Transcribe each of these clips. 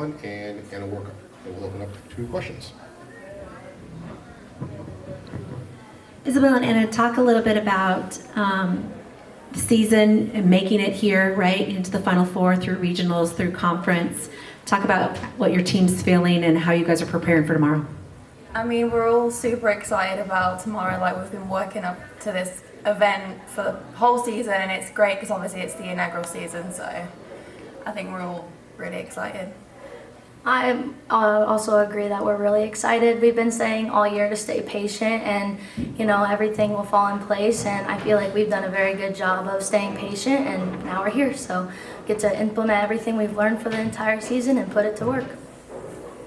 and Anna Warkel. And we'll open up to questions. Isabel and Anna, talk a little bit about the season and making it here, right, into the Final Four through regionals, through conference. Talk about what your team's feeling and how you guys are preparing for tomorrow. I mean, we're all super excited about tomorrow. Like, we've been working up to this event for the whole season, and it's great because obviously it's the inaugural season, so I think we're all really excited. I also agree that we're really excited. We've been saying all year to stay patient, and everything will fall in place, and I feel like we've done a very good job of staying patient, and now we're here, so get to implement everything we've learned for the entire season and put it to work.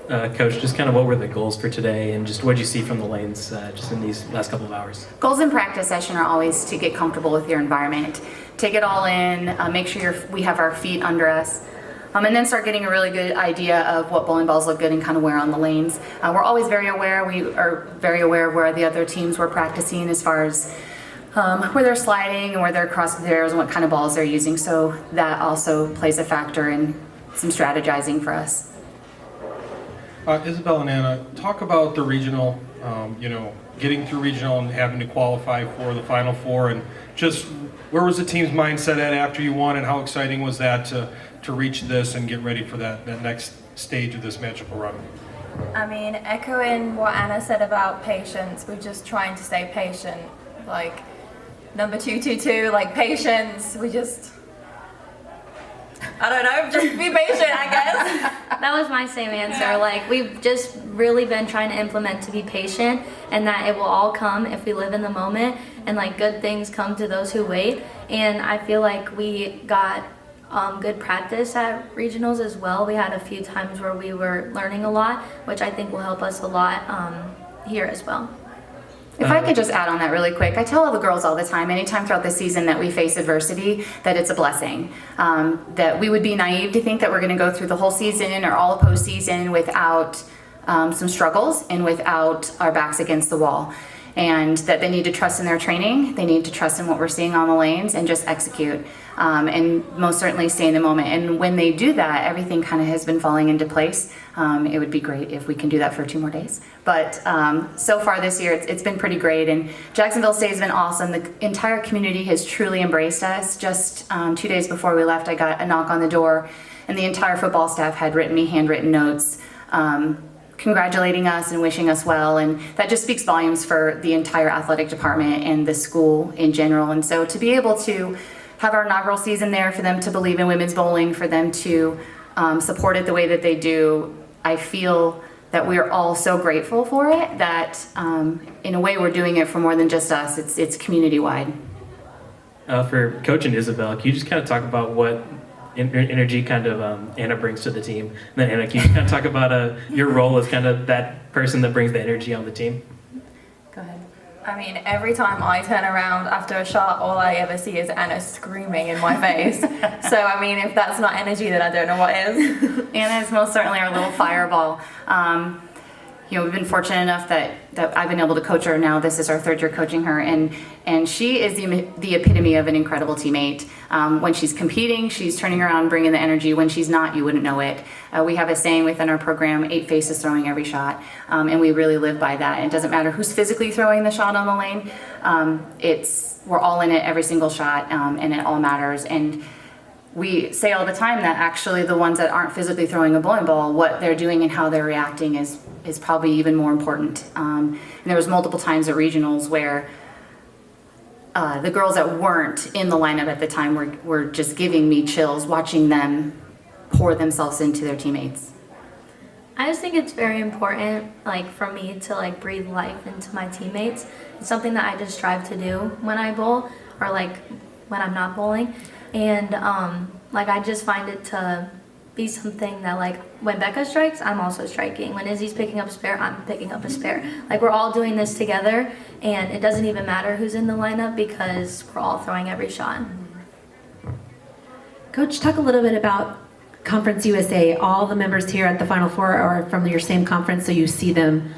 Coach, just kind of what were the goals for today, and just what did you see from the lanes just in these last couple of hours? Goals in practice session are always to get comfortable with your environment, take it all in, make sure we have our feet under us, and then start getting a really good idea of what bowling balls look good and kind of where on the lanes. We're always very aware. We are very aware of where the other teams were practicing as far as where they're sliding and where they're crossing the arrows and what kind of balls they're using. So that also plays a factor in some strategizing for us. Isabel and Anna, talk about the regional, getting through regional and having to qualify for the Final Four, and just where was the team's mindset at after you won, and how exciting was that to reach this and get ready for that next stage of this magical run? I mean, echoing what Anna said about patience, we're just trying to stay patient. Like, number 222, like, patience. I don't know, just be patient, I guess. That was my same answer. Like, we've just really been trying to implement to be patient, and that it will all come if we live in the moment, and like good things come to those who wait. And I feel like we got good practice at regionals as well. We had a few times where we were learning a lot, which I think will help us a lot here as well. If I could just add on that really quick, I tell all the girls all the time, anytime throughout the season that we face adversity, that it's a blessing. That we would be naive to think that we're going to go through the whole season or all of postseason without some struggles and without our backs against the wall. And that they need to trust in their training, they need to trust in what we're seeing on the lanes and just execute. And most certainly stay in the moment. And when they do that, everything kind of has been falling into place. It would be great if we can do that for 2 more days. But so far this year, it's been pretty great. And Jacksonville State has been awesome. The entire community has truly embraced us. Just 2 days before we left, I got a knock on the door, and the entire football staff had written me handwritten notes congratulating us and wishing us well, and that just speaks volumes for the entire athletic department and the school in general. And so to be able to have our inaugural season there, for them to believe in women's bowling, for them to support it the way that they do, I feel that we are all so grateful for it that in a way we're doing it for more than just us. It's community-wide. For Coach and Isabel, can you just kind of talk about what energy kind of Anna brings to the team? And then Anna, can you kind of talk about your role as kind of that person that brings the energy on the team? Go ahead. I mean, every time I turn around after a shot, all I ever see is Anna screaming in my face. So, I mean, if that's not energy, then I don't know what is. Anna is most certainly our little fireball. We've been fortunate enough that I've been able to coach her now. This is our 3rd year coaching her, and she is the epitome of an incredible teammate. When she's competing, she's turning around, bringing the energy. When she's not, you wouldn't know it. We have a saying within our program, 8 faces throwing every shot, and we really live by that. And it doesn't matter who's physically throwing the shot on the lane. We're all in it every single shot, and it all matters. And we say all the time that actually the ones that aren't physically throwing a bowling ball, what they're doing and how they're reacting is probably even more important. And there was multiple times at regionals where the girls that weren't in the lineup at the time were just giving me chills watching them pour themselves into their teammates. I just think it's very important, like, for me to like breathe life into my teammates. It's something that I just strive to do when I bowl, or like when I'm not bowling. And I just find it to be something that, like, when Becca strikes, I'm also striking. When Izzy's picking up a spare, I'm picking up a spare. Like, we're all doing this together, and it doesn't even matter who's in the lineup because we're all throwing every shot. Coach, talk a little bit about Conference USA. All the members here at the Final Four are from your same conference, so you see them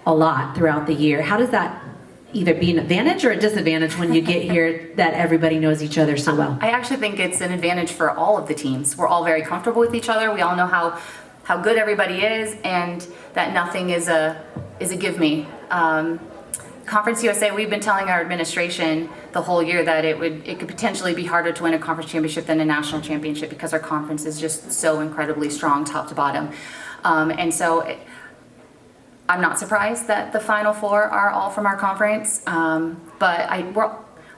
a lot throughout the year. How does that either be an advantage or a disadvantage when you get here that everybody knows each other so well? I actually think it's an advantage for all of the teams. We're all very comfortable with each other. We all know how how good everybody is, and that nothing is a give me. Conference USA, we've been telling our administration the whole year that it could potentially be harder to win a conference championship than a national championship because our conference is just so incredibly strong top to bottom. And so I'm not surprised that the Final Four are all from our conference, but we're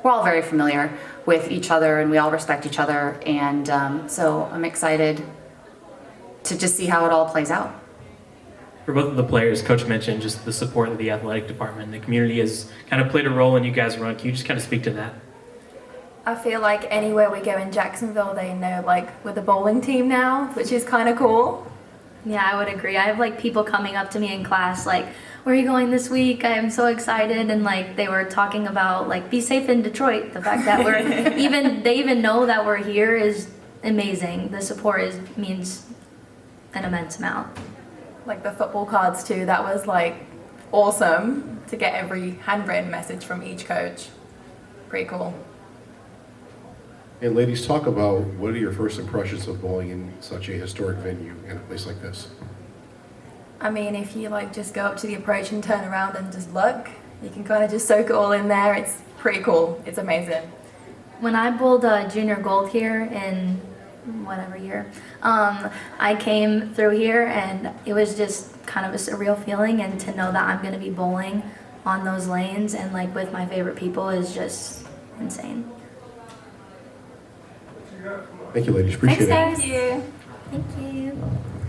all very familiar with each other and we all respect each other, and so I'm excited to just see how it all plays out. For both of the players, Coach mentioned just the support of the athletic department. The community has kind of played a role in you guys' run. Can you just kind of speak to that? I feel like anywhere we go in Jacksonville, they know like we're the bowling team now, which is kind of cool. Yeah, I would agree. I have like people coming up to me in class like, where are you going this week? I am so excited. And like they were talking about like, be safe in Detroit. The fact that they even know that we're here is amazing. The support means an immense amount. Like the football cards too, that was like awesome to get every handwritten message from each coach. Pretty cool. And ladies, talk about what are your first impressions of bowling in such a historic venue in a place like this? I mean, if you like just go up to the approach and turn around and just look, you can kind of just soak it all in there. It's pretty cool. It's amazing. When I bowled junior gold here in whatever year, I came through here and it was just kind of a surreal feeling, and to know that I'm going to be bowling on those lanes and like with my favorite people is just insane. Thank you, ladies. Appreciate it. Thank you. Thank you.